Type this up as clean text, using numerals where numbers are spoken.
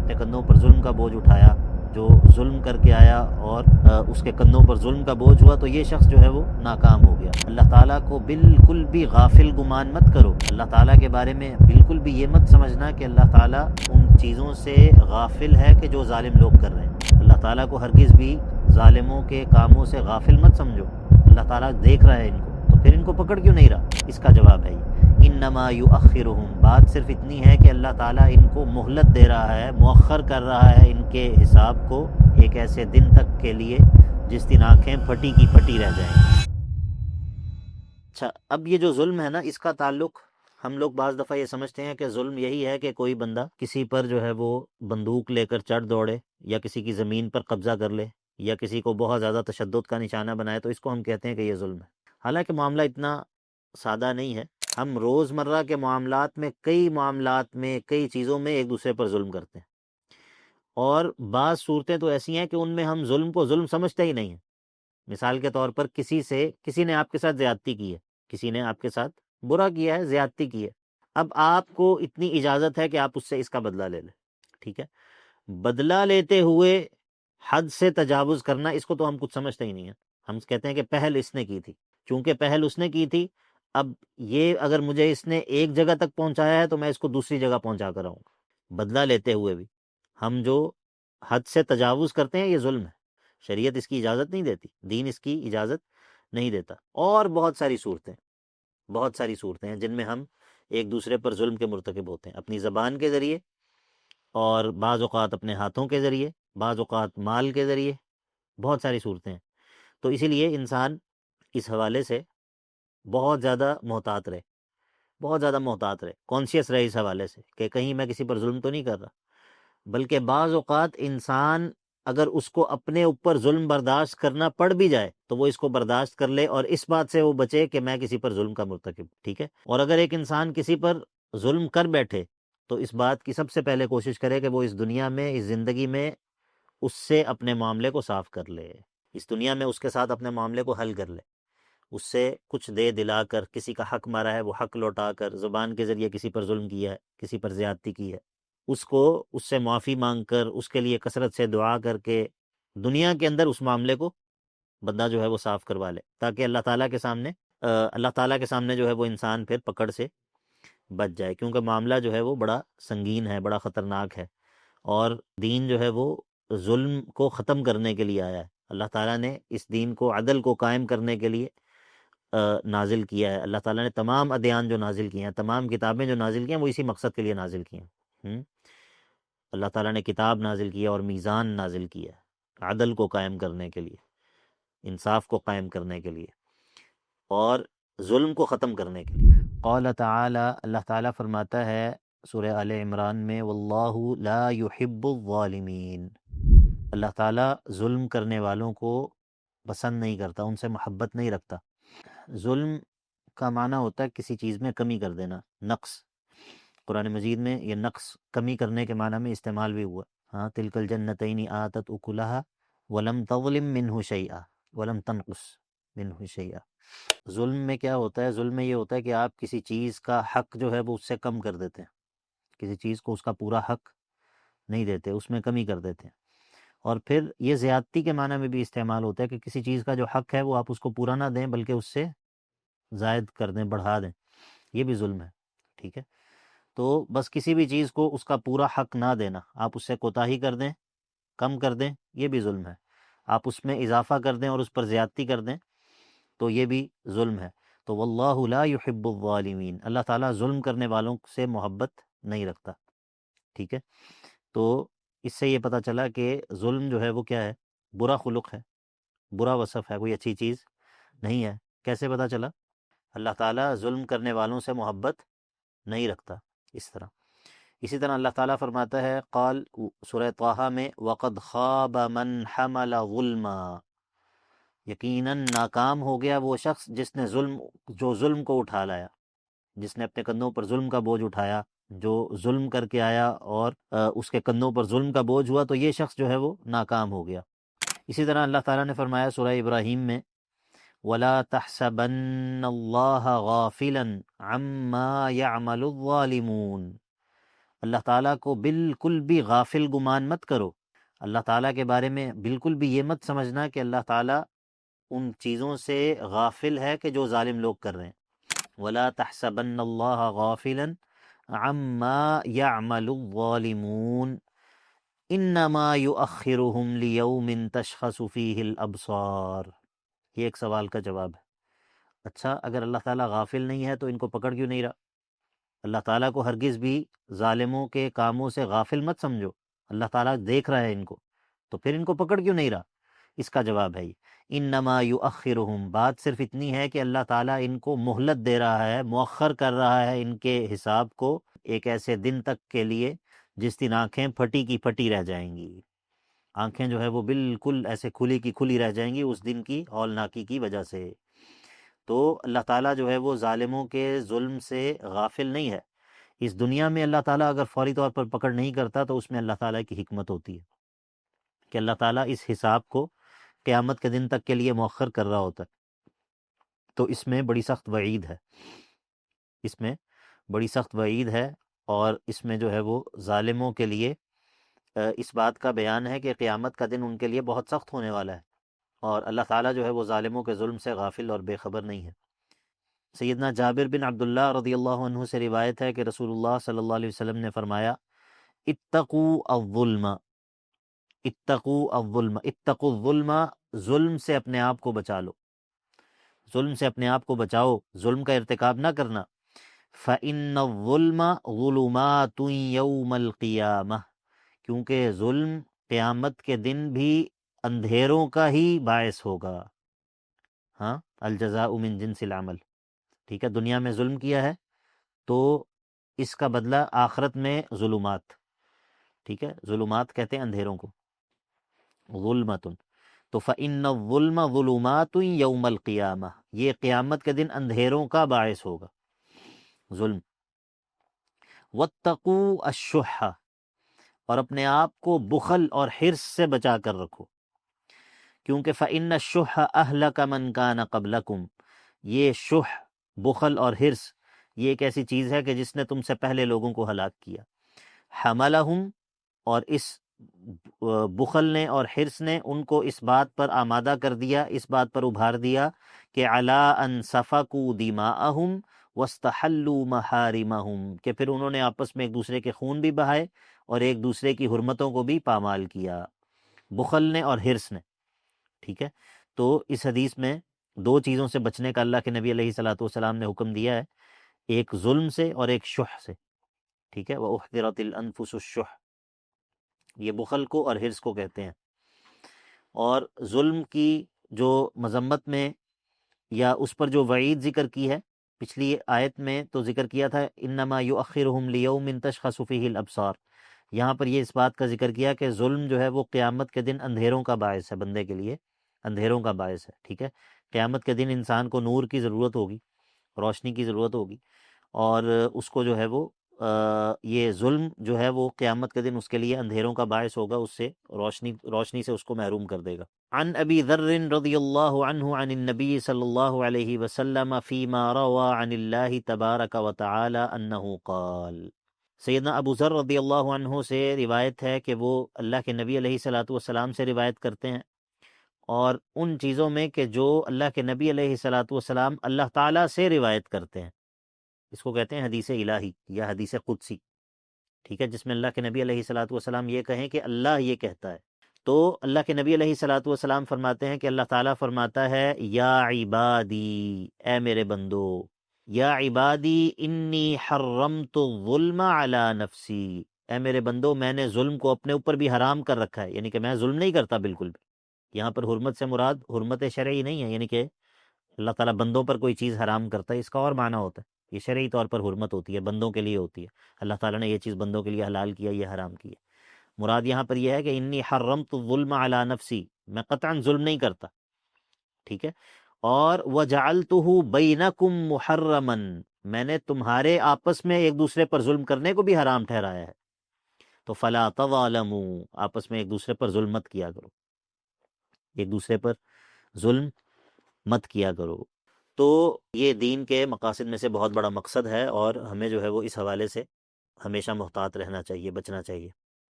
اپنے کندھوں پر ظلم کا بوجھ اٹھایا، جو ظلم کر کے آیا اور اس کے کندھوں پر ظلم کا بوجھ ہوا، تو یہ شخص جو ہے وہ ناکام ہو گیا۔ اللہ تعالیٰ کو بالکل بھی غافل گمان مت کرو، اللہ تعالیٰ کے بارے میں بالکل بھی یہ مت سمجھنا کہ اللہ تعالیٰ ان چیزوں سے غافل ہے کہ جو ظالم لوگ کر رہے ہیں۔ اللہ تعالیٰ کو ہرگز بھی ظالموں کے کاموں سے غافل مت سمجھو، اللہ تعالیٰ دیکھ رہا ہے ان کو، تو پھر ان کو پکڑ کیوں نہیں رہا؟ اس کا جواب ہے انما یؤخرہم، بات صرف اتنی ہے کہ اللہ تعالیٰ ان کو مہلت دے رہا ہے، مؤخر کر رہا ہے ان کے حساب کو ایک ایسے دن تک کے لیے جس دن آنکھیں پھٹی کی پھٹی رہ جائیں۔ اچھا، اب یہ جو ظلم ہے نا، اس کا تعلق ہم لوگ بعض دفعہ یہ سمجھتے ہیں کہ ظلم یہی ہے کہ کوئی بندہ کسی پر جو ہے وہ بندوق لے کر چڑھ دوڑے، یا کسی کی زمین پر قبضہ کر لے، یا کسی کو بہت زیادہ تشدد کا نشانہ بنائے، تو اس کو ہم کہتے ہیں کہ یہ ظلم ہے۔ حالانکہ معاملہ اتنا سادہ نہیں ہے۔ ہم روزمرہ کے معاملات میں کئی چیزوں میں ایک دوسرے پر ظلم کرتے ہیں، اور بعض صورتیں تو ایسی ہیں کہ ان میں ہم ظلم کو ظلم سمجھتے ہی نہیں ہیں۔ مثال کے طور پر کسی نے آپ کے ساتھ زیادتی کی ہے، کسی نے آپ کے ساتھ برا کیا ہے، زیادتی کی ہے، اب آپ کو اتنی اجازت ہے کہ آپ اس سے اس کا بدلہ لے لیں، ٹھیک ہے؟ بدلہ لیتے ہوئے حد سے تجاوز کرنا، اس کو تو ہم کچھ سمجھتے ہی نہیں ہیں۔ ہم کہتے ہیں کہ پہل اس نے کی تھی، چونکہ پہل اس نے کی تھی، اب یہ اگر مجھے اس نے ایک جگہ تک پہنچایا ہے تو میں اس کو دوسری جگہ پہنچا کر آؤں گا۔ بدلہ لیتے ہوئے بھی ہم جو حد سے تجاوز کرتے ہیں، یہ ظلم ہے، شریعت اس کی اجازت نہیں دیتی، دین اس کی اجازت نہیں دیتا۔ اور بہت ساری صورتیں ہیں جن میں ہم ایک دوسرے پر ظلم کے مرتکب ہوتے ہیں، اپنی زبان کے ذریعے، اور بعض اوقات اپنے ہاتھوں کے ذریعے، بعض اوقات مال کے ذریعے، بہت ساری صورتیں ہیں۔ تو اسی لیے انسان اس حوالے سے بہت زیادہ محتاط رہے، کانشیس رہے اس حوالے سے کہ کہیں میں کسی پر ظلم تو نہیں کر رہا۔ بلکہ بعض اوقات انسان اگر اس کو اپنے اوپر ظلم برداشت کرنا پڑ بھی جائے تو وہ اس کو برداشت کر لے، اور اس بات سے وہ بچے کہ میں کسی پر ظلم کا مرتکب، ٹھیک ہے؟ اور اگر ایک انسان کسی پر ظلم کر بیٹھے تو اس بات کی سب سے پہلے کوشش کرے کہ وہ اس دنیا میں، اس زندگی میں اس سے اپنے معاملے کو صاف کر لے، اس دنیا میں اس کے ساتھ اپنے معاملے کو حل کر لے، اس سے کچھ دے دلا کر، کسی کا حق مارا ہے وہ حق لوٹا کر، زبان کے ذریعے کسی پر ظلم کیا ہے، کسی پر زیادتی کی ہے، اس سے معافی مانگ کر، اس کے لیے کثرت سے دعا کر کے دنیا کے اندر اس معاملے کو بندہ جو ہے وہ صاف کروا لے، تاکہ اللہ تعالیٰ کے سامنے جو ہے وہ انسان پھر پکڑ سے بچ جائے، کیونکہ معاملہ جو ہے وہ بڑا سنگین ہے، بڑا خطرناک ہے، اور دین جو ہے وہ ظلم کو ختم کرنے کے لیے آیا ہے۔ اللہ تعالیٰ نے اس دین کو، عدل کو قائم کرنے کے لیے نازل کیا ہے۔ اللہ تعالیٰ نے تمام ادیان جو نازل کیے ہیں، تمام کتابیں جو نازل کی ہیں، وہ اسی مقصد کے لیے نازل کی ہیں۔ اللہ تعالیٰ نے کتاب نازل کیا اور میزان نازل کیا ہے، عدل کو قائم کرنے کے لیے، انصاف کو قائم کرنے کے لیے، اور ظلم کو ختم کرنے کے لیے۔ قال تعالی، اللہ تعالیٰ فرماتا ہے سورہ آل عمران میں، واللہ لا يحب الظالمین، اللہ تعالیٰ ظلم کرنے والوں کو پسند نہیں کرتا، ان سے محبت نہیں رکھتا۔ ظلم کا معنی ہوتا ہے کسی چیز میں کمی کر دینا، نقص۔ قرآن مجید میں یہ نقص، کمی کرنے کے معنی میں استعمال بھی ہوا۔ ہاں، تلک الجنتین آتت اکلہا ولم تظلم منہ شیئا ولم تنقص منہ شیئا۔ ظلم میں کیا ہوتا ہے؟ ظلم میں یہ ہوتا ہے کہ آپ کسی چیز کا حق جو ہے وہ اس سے کم کر دیتے ہیں، کسی چیز کو اس کا پورا حق نہیں دیتے، اس میں کمی کر دیتے ہیں۔ اور پھر یہ زیادتی کے معنی میں بھی استعمال ہوتا ہے کہ کسی چیز کا جو حق ہے وہ آپ اس کو پورا نہ دیں بلکہ اس سے زائد کر دیں، بڑھا دیں، یہ بھی ظلم ہے، ٹھیک ہے؟ تو بس کسی بھی چیز کو اس کا پورا حق نہ دینا، آپ اس سے کوتاہی کر دیں، کم کر دیں، یہ بھی ظلم ہے۔ آپ اس میں اضافہ کر دیں اور اس پر زیادتی کر دیں تو یہ بھی ظلم ہے۔ تو واللہ لا يحب الظالمین، اللہ تعالیٰ ظلم کرنے والوں سے محبت نہیں رکھتا، ٹھیک ہے؟ تو اس سے یہ پتہ چلا کہ ظلم جو ہے وہ کیا ہے؟ برا خلق ہے، برا وصف ہے، کوئی اچھی چیز نہیں ہے۔ کیسے پتہ چلا؟ اللہ تعالیٰ ظلم کرنے والوں سے محبت نہیں رکھتا، اس طرح۔ اسی طرح اللہ تعالیٰ فرماتا ہے قال سورہ طٰہٰ میں، وَقَدْ خَابَ مَنْ حَمَلَ ظُلْمًا، یقیناً ناکام ہو گیا وہ شخص جس نے ظلم کو اٹھا لایا، جس نے اپنے کندھوں پر ظلم کا بوجھ اٹھایا، جو ظلم کر کے آیا اور اس کے کندھوں پر ظلم کا بوجھ ہوا، تو یہ شخص جو ہے وہ ناکام ہو گیا۔ اسی طرح اللہ تعالیٰ نے فرمایا سورہ ابراہیم میں، وَلَا تَحْسَبَنَّ اللَّهَ غَافِلًا عَمَّا يَعْمَلُ الظَّالِمُونَ، اللہ تعالیٰ کو بالکل بھی غافل گمان مت کرو، اللہ تعالیٰ کے بارے میں بالکل بھی یہ مت سمجھنا کہ اللہ تعالیٰ ان چیزوں سے غافل ہے کہ جو ظالم لوگ کر رہے ہیں۔ وَلَا تَحْسَبَنَّ اللَّهَ غَافِلًا عَمَّا يَعْمَلُ الظَّالِمُونَ انما یؤخرهم لیوم تشخص فیہ الابصار۔ یہ ایک سوال کا جواب ہے۔ اچھا، اگر اللہ تعالیٰ غافل نہیں ہے تو ان کو پکڑ کیوں نہیں رہا؟ اللہ تعالیٰ کو ہرگز بھی ظالموں کے کاموں سے غافل مت سمجھو، اللہ تعالیٰ دیکھ رہا ہے ان کو، تو پھر ان کو پکڑ کیوں نہیں رہا؟ اس کا جواب ہے یہ، انما یؤخرهم، بات صرف اتنی ہے کہ اللہ تعالیٰ ان کو مہلت دے رہا ہے، مؤخر کر رہا ہے ان کے حساب کو ایک ایسے دن تک کے لیے جس دن آنکھیں پھٹی کی پھٹی رہ جائیں گی، آنکھیں جو ہے وہ بالکل ایسے کھلی کی کھلی رہ جائیں گی اس دن کی ہولناکی کی وجہ سے۔ تو اللہ تعالیٰ جو ہے وہ ظالموں کے ظلم سے غافل نہیں ہے۔ اس دنیا میں اللہ تعالیٰ اگر فوری طور پر پکڑ نہیں کرتا تو اس میں اللہ تعالیٰ کی حکمت ہوتی ہے کہ اللہ تعالیٰ اس حساب کو قیامت کے دن تک کے لیے مؤخر کر رہا ہوتا ہے۔ تو اس میں بڑی سخت وعید ہے، اس میں بڑی سخت وعید ہے، اور اس میں جو ہے وہ ظالموں کے لیے اس بات کا بیان ہے کہ قیامت کا دن ان کے لیے بہت سخت ہونے والا ہے، اور اللہ تعالیٰ جو ہے وہ ظالموں کے ظلم سے غافل اور بے خبر نہیں ہے۔ سیدنا جابر بن عبداللہ رضی اللہ عنہ سے روایت ہے کہ رسول اللہ صلی اللہ علیہ وسلم نے فرمایا، اتقوا الظلم، اتقوا الظلم، اتقوا الظلم، ظلم سے اپنے آپ کو بچا لو، ظلم سے اپنے آپ کو بچاؤ، ظلم کا ارتکاب نہ کرنا۔ فَإِنَّ الظُّلْمَ ظُلُمَاتٌ يَوْمَ الْقِيَامَةِ، کیونکہ ظلم قیامت کے دن بھی اندھیروں کا ہی باعث ہوگا۔ ہاں، الجزاء من جنس العمل، ٹھیک ہے، دنیا میں ظلم کیا ہے تو اس کا بدلہ آخرت میں ظلمات، ٹھیک ہے، ظلمات کہتے ہیں اندھیروں کو، ظلمتن، تو فإن الظلم ظلمات یوم القیامہ، یہ قیامت کے دن اندھیروں کا باعث ہوگا ظلم۔ واتقوا الشح، اور اپنے آپ کو بخل اور حرص سے بچا کر رکھو، کیونکہ فإن الشح اہلک من کان قبلکم، یہ شح، بخل اور حرص، یہ ایک ایسی چیز ہے کہ جس نے تم سے پہلے لوگوں کو ہلاک کیا۔ حملہم، اور اس بخل نے اور حرص نے ان کو اس بات پر آمادہ کر دیا، اس بات پر ابھار دیا کہ علی ان سفکوا دماءہم واستحلوا محارمہم، کہ پھر انہوں نے آپس میں ایک دوسرے کے خون بھی بہائے اور ایک دوسرے کی حرمتوں کو بھی پامال کیا، بخل نے اور حرص نے، ٹھیک ہے۔ تو اس حدیث میں دو چیزوں سے بچنے کا اللہ کے نبی علیہ الصلوۃ والسلام نے حکم دیا ہے، ایک ظلم سے اور ایک شح سے، ٹھیک ہے، وَأُحْضِرَتِ الْأَنفُسُ الشُّحَّ، یہ بخل کو اور حرص کو کہتے ہیں۔ اور ظلم کی جو مذمت میں یا اس پر جو وعید ذکر کی ہے پچھلی آیت میں تو ذکر کیا تھا انما یؤخرهم لیوم تشخص فیہ الابصار، یہاں پر یہ اس بات کا ذکر کیا کہ ظلم جو ہے وہ قیامت کے دن اندھیروں کا باعث ہے، بندے کے لیے اندھیروں کا باعث ہے، ٹھیک ہے۔ قیامت کے دن انسان کو نور کی ضرورت ہوگی، روشنی کی ضرورت ہوگی، اور اس کو جو ہے وہ یہ ظلم جو ہے وہ قیامت کے دن اس کے لیے اندھیروں کا باعث ہوگا، اس سے روشنی سے اس کو محروم کر دے گا۔ عن ابی ذر رضی اللہ عنہ عن النبی صلی اللہ علیہ وسلم فیما روى عن اللہ تبارک وتعالی انہ قال، سیدنا ابو ذر رضی اللہ عنہ سے روایت ہے کہ وہ اللہ کے نبی علیہ الصلوۃ والسلام سے روایت کرتے ہیں، اور ان چیزوں میں کہ جو اللہ کے نبی علیہ الصلوۃ والسلام اللہ تعالیٰ سے روایت کرتے ہیں، اس کو کہتے ہیں حدیث الہی یا حدیث قدسی، ٹھیک ہے، جس میں اللہ کے نبی علیہ الصلوۃ والسلام یہ کہیں کہ اللہ یہ کہتا ہے۔ تو اللہ کے نبی علیہ الصلوۃ والسلام فرماتے ہیں کہ اللہ تعالیٰ فرماتا ہے، یا عبادی، اے میرے بندو، یا عبادی انی حرمت الظلم علی نفسی، اے میرے بندو میں نے ظلم کو اپنے اوپر بھی حرام کر رکھا ہے، یعنی کہ میں ظلم نہیں کرتا بالکل بھی۔ یہاں پر حرمت سے مراد حرمت شرعی نہیں ہے، یعنی کہ اللہ تعالیٰ بندوں پر کوئی چیز حرام کرتا ہے، اس کا اور معنی ہوتا ہے، یہ شرعی طور پر حرمت ہوتی ہے، بندوں کے لیے ہوتی ہے، اللہ تعالیٰ نے یہ چیز بندوں کے لیے حلال کیا، یہ حرام کیا۔ مراد یہاں پر یہ ہے کہ انی حرمت الظلم علی نفسی، میں قطعاً ظلم نہیں کرتا، ٹھیک ہے، اور وجعلتہ بینکم محرما، میں نے تمہارے آپس میں ایک دوسرے پر ظلم کرنے کو بھی حرام ٹھہرایا ہے، تو فلا تظالموا، آپس میں ایک دوسرے پر ظلم مت کیا کرو، ایک دوسرے پر ظلم مت کیا کرو۔ تو یہ دین کے مقاصد میں سے بہت بڑا مقصد ہے، اور ہمیں جو ہے وہ اس حوالے سے ہمیشہ محتاط رہنا چاہیے، بچنا چاہیے۔